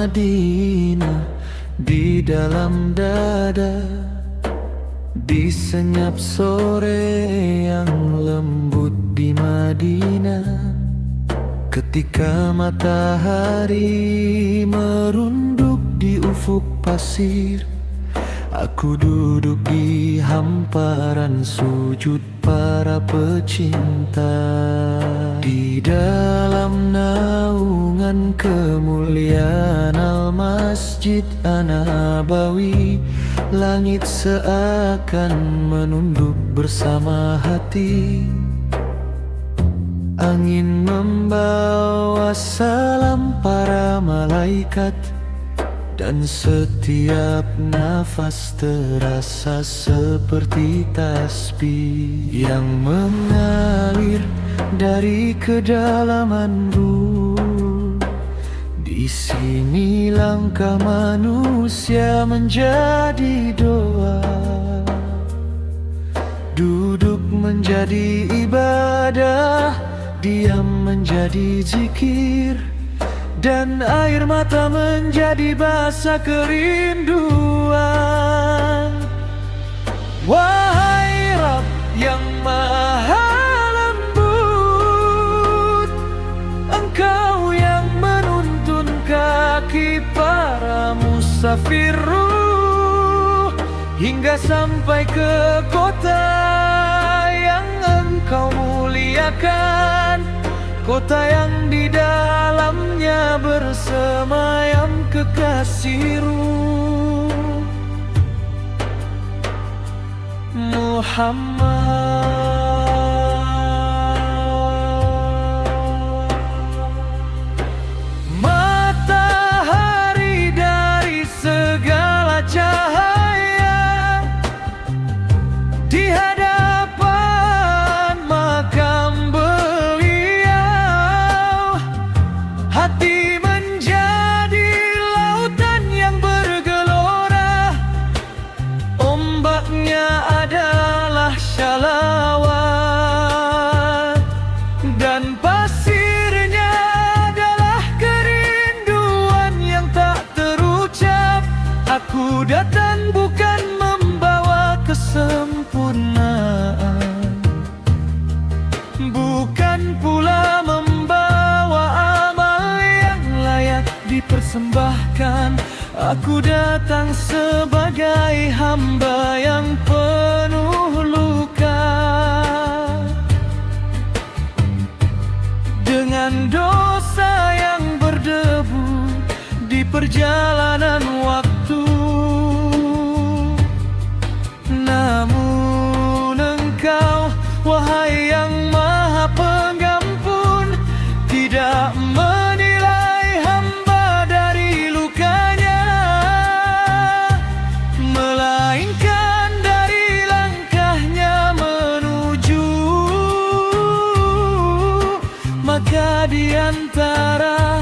Madinah di dalam dada, di senyap sore yang lembut di Madinah. Ketika matahari merunduk di ufuk pasir, aku duduk di hamparan sujud para pecinta. Di dalam naungan kemuliaan Al-Masjid An-Nabawi, langit seakan menunduk bersama hati. Angin membawa salam para malaikat, dan setiap nafas terasa seperti tasbih yang mengalir dari kedalaman ruh. Di sini langkah manusia menjadi doa, duduk menjadi ibadah, diam menjadi zikir, dan air mata menjadi basa kerinduan. Wahai Rabb yang maha lembut, Engkau yang menuntun kaki para musafir ruh hingga sampai ke kota yang Engkau muliakan, kota yang di dalamnya bersemayam kekasih-Mu Muhammad. Matahari dari segala cahaya di hadapan makam beliau, hati menjadi lautan yang bergelora, ombaknya adalah syalawat, dan pasirnya adalah kerinduan yang tak terucap. Aku datang bukan membawa kesempurnaan, bukan pula membawa amal yang layak dipersembahkan. Aku datang sebagai hamba yang penuh luka, dengan dosa yang berdebu di perjalanan waktu. Namun Engkau, wahai yang maha pengampun, tidak menilai hamba dari lukanya, melainkan dari langkahnya menuju. Maka di antara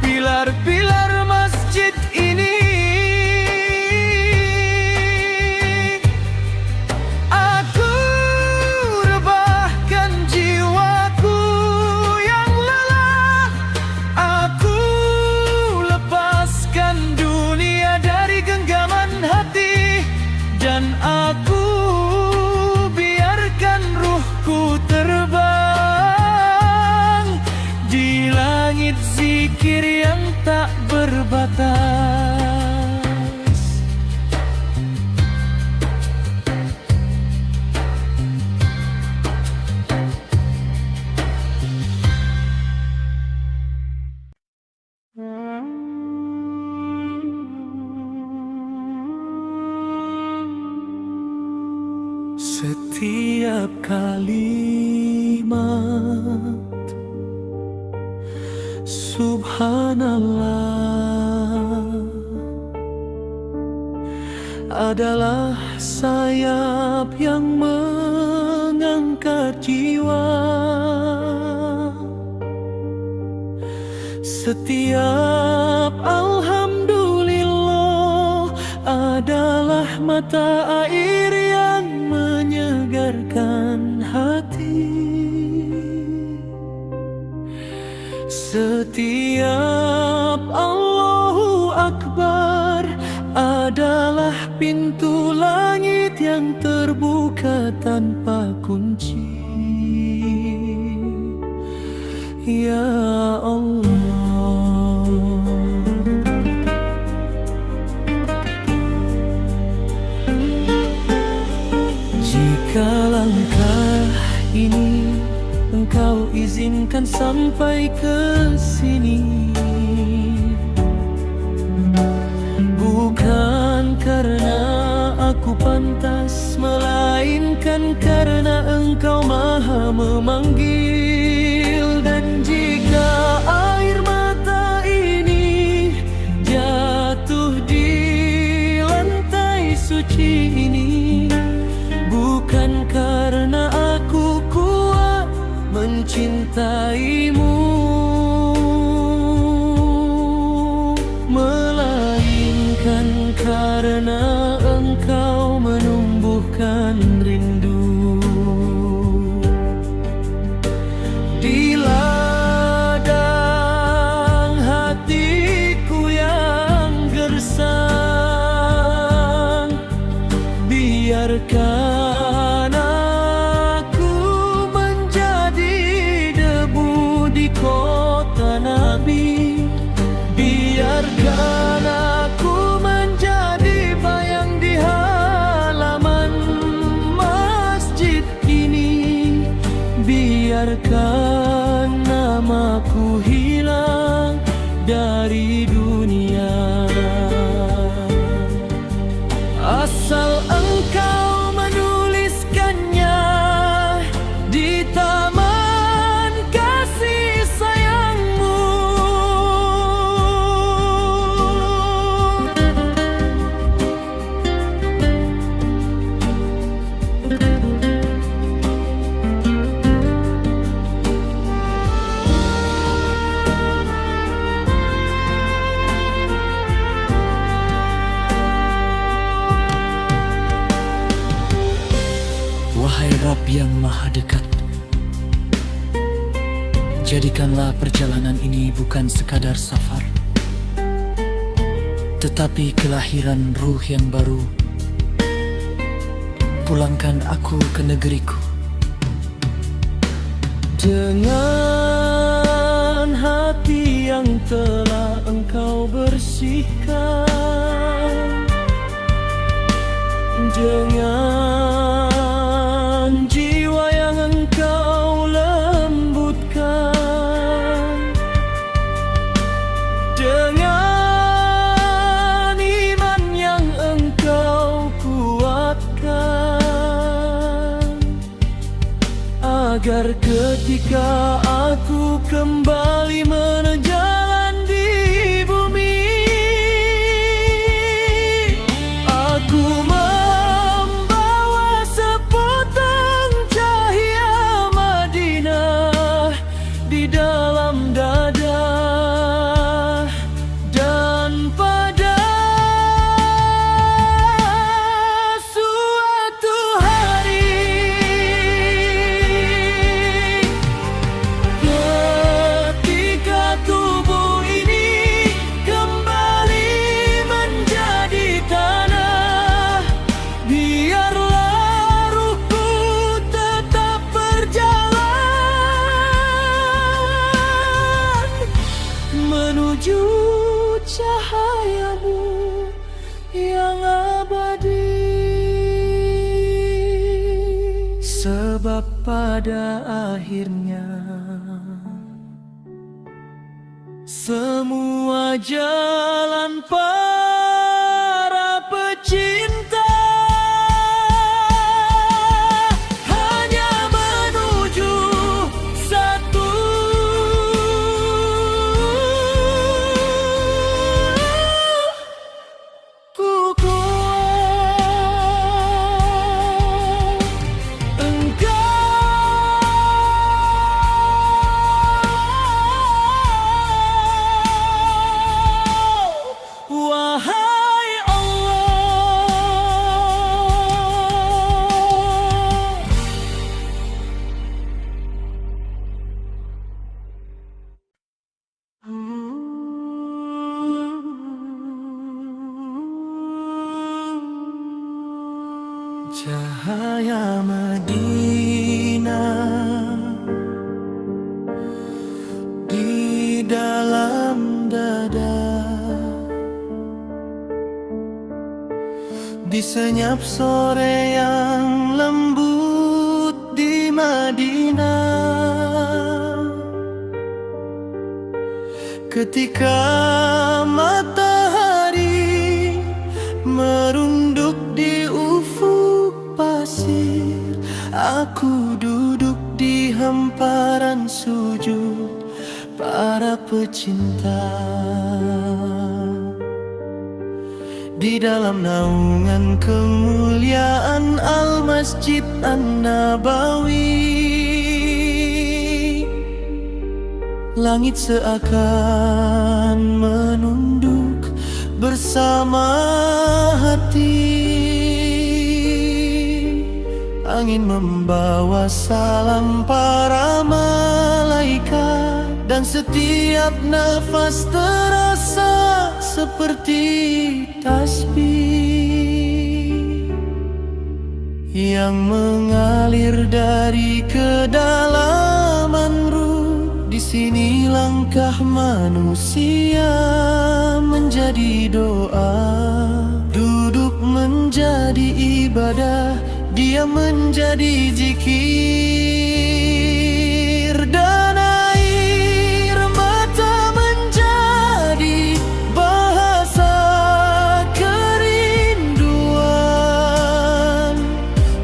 pilar-pilar masjid ini, aku rebahkan jiwaku yang lelah. Aku lepaskan dunia dari genggaman hati, dan aku biarkan ruhku terbang di langit zikir yang tak berbatas. Setiap kalimat Subhanallah adalah sayap yang mengangkat jiwa. Setiap alhamdulillah adalah mata air yang menyegarkan hati. Setiap Allahu pintu langit yang terbuka tanpa kunci. Ya Allah, jika langkah ini Engkau izinkan sampai ke sini, bukan karena aku pantas, melainkan karena Engkau maha memanggil. Dan jika air mata ini jatuh di lantai suci ini, bukan karena aku kuat mencintaimu, melainkan karena Engkau menumbuhkan rindu di ladang hatiku yang gersang. Biarkan aku menjadi debu di kota Nabi, biarkan aku menjadi bayang di halaman masjid ini, biarkan namaku hilang dari dunia, asal Engkau menuliskannya di taman kasih sayangmu. Wahai Rabb yang Maha Dekat, jadikanlah perjalanan ini bukan sekadar safar, tetapi kelahiran ruh yang baru. Pulangkan aku ke negeriku dengan hati yang telah Engkau bersihkan, dengan jiwa yang Engkau lembutkan, dengan iman yang Engkau kuatkan, agar ketika aku kembali menjalan di bumi, aku membawa sepotong cahaya Madinah di dalam dada, dan pada suatu hari ketika tubuh ini kembali menjadi tanah, biarlah ruhku tetap berjalan menuju cahayamu yang abadi. Sebab pada akhirnya semua jalan para pecinta hanya menuju satu. Ku kuat Engkau, Cahaya Madinah di dalam dada, di senyap sore yang lembut di Madinah, ketika matahari merunduk di ufuk pasir, aku duduk di hamparan sujud para pecinta. Di dalam naungan kemuliaan Al-Masjid An-Nabawi, langit seakan menunduk bersama hati. Angin membawa salam para malaikat, dan setiap nafas terasa seperti tasbih yang mengalir dari kedalaman ruh. Di sini langkah manusia menjadi doa, duduk menjadi ibadah, diam menjadi zikir, dan air mata menjadi bahasa kerinduan.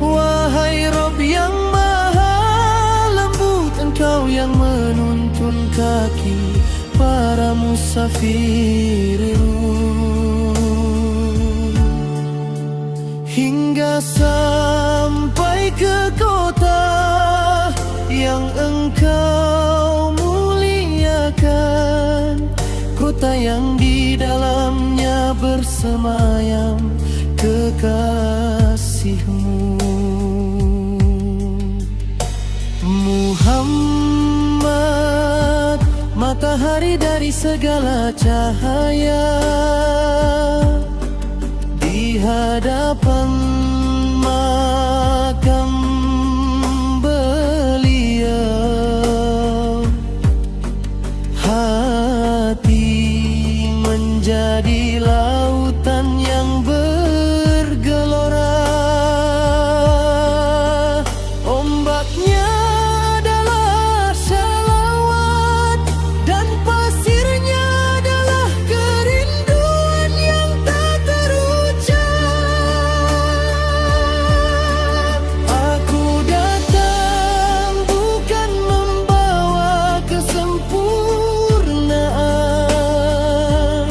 Wahai Rabb yang maha lembut, Engkau yang menuntun kaki para musafir hingga sampai ke kota yang Engkau muliakan, kota yang di dalamnya bersemayam kekasih-Mu. Muhammad, matahari dari segala cahaya, di hadapan makam beliau, hati menjadi lautan yang bergelora. Ombaknya adalah salawat, dan pasirnya adalah kerinduan yang tak terucap. Aku datang bukan membawa kesempurnaan,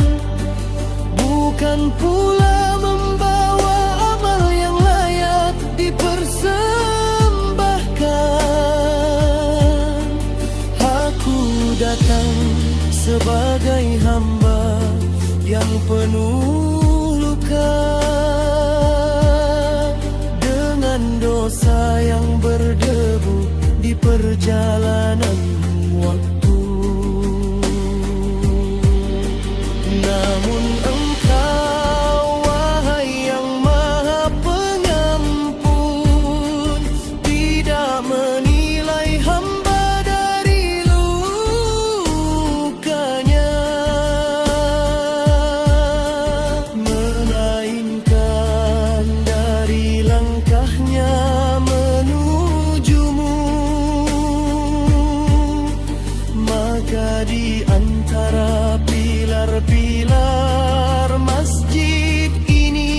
bukan pula membawa amal yang layak dipersembahkan. Aku datang sebagai hamba yang penuh luka, dengan dosa yang berdebu di perjalanan waktu. Namun Engkau, wahai yang maha pengampun, tidak menilai hamba dari lukanya, melainkan dari langkahnya menuju-Mu. Maka di antara pilar-pilar masjid ini,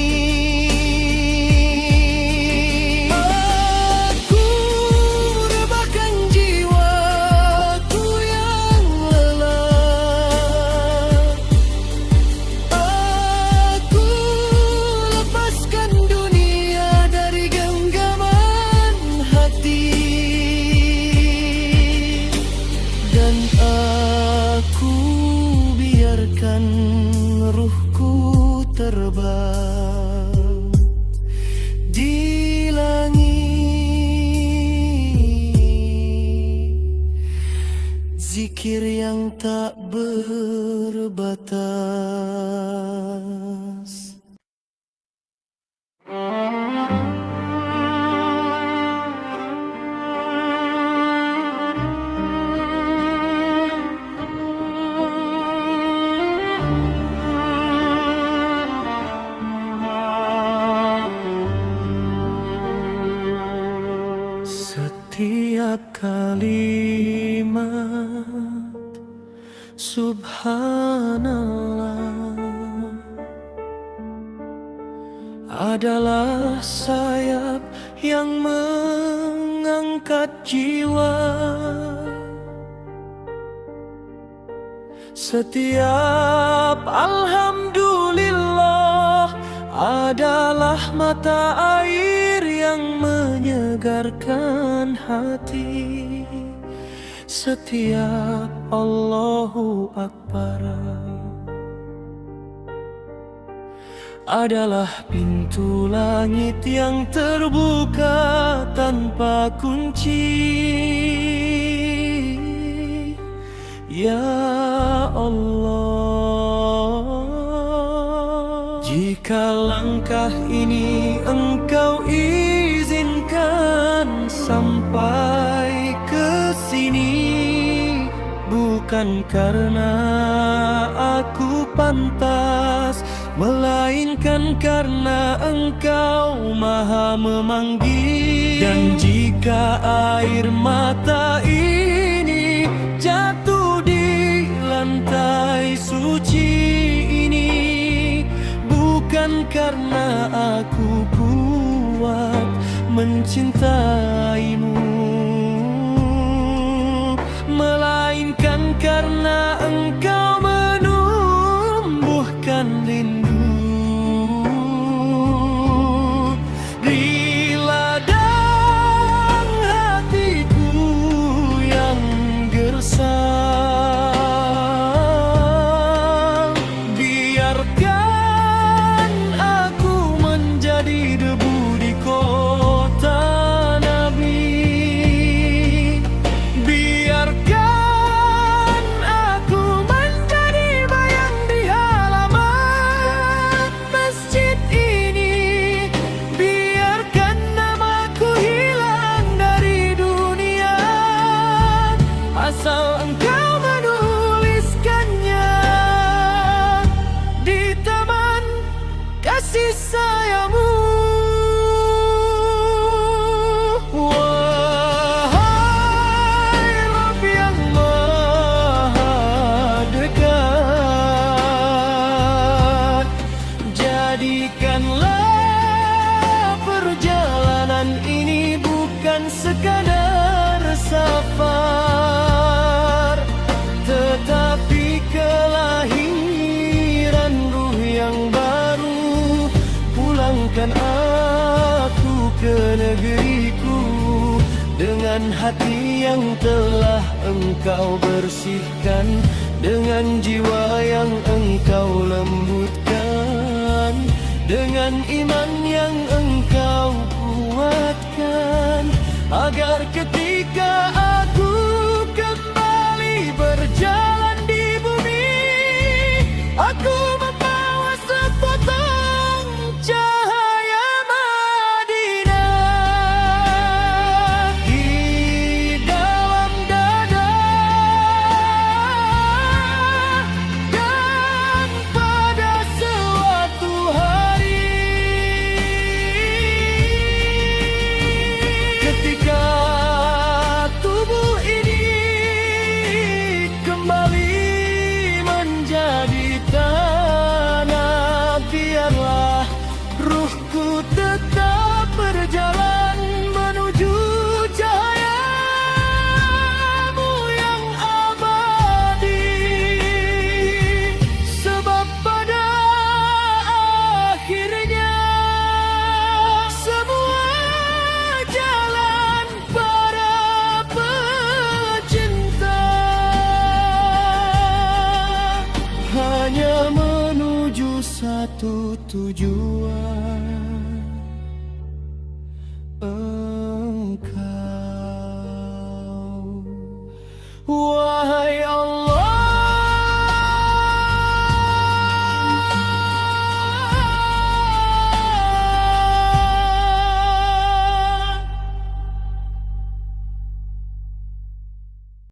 aku rebahkan jiwaku yang lelah. Aku lepaskan dunia dari genggaman hati, dan aku biarkan ruhku terbang di langit, zikir yang tak berbatas. kalimat Subhanallah adalah sayap yang mengangkat jiwa. Setiap alhamdulillah adalah mata air yang menyegarkan hati. Setiap Allahu Akbar adalah pintu langit yang terbuka tanpa kunci. Ya Allah, jika langkah ini Engkau izinkan sampai ke sini, bukan karena aku pantas, melainkan karena Engkau maha memanggil. Dan jika air mata ini jatuh di lantai suci ini, bukan karena aku kuat mencintaimu, melainkan karena Engkau menumbuhkan rindu di ladang hatiku yang gersang. Biarkan aku menjadi debu di kota Nabi, biarkan aku menjadi bayang di halaman masjid ini, biarkan namaku hilang dari dunia, asal Engkau menuliskannya di taman kasih sayangmu. Wahai Rabb yang maha dekat, jadikanlah perjalanan ini bukan sekadar safar, tetapi kelahiran ruh yang baru. Pulangkan aku ke negeriku dengan hati yang telah Engkau bersihkan, dengan jiwa yang Engkau lembutkan, dengan iman yang Engkau kuatkan, agar ketika aku kembali berjalan di bumi, aku membawa sepotong cahaya Madinah di dalam dada. Dan pada suatu hari, ketika tubuh ini kembali menjadi tanah, biarlah ruhku tetap berjalan menuju cahayamu yang abadi. Sebab pada akhirnya semua jalan para pecinta hanya menuju satu tujuan.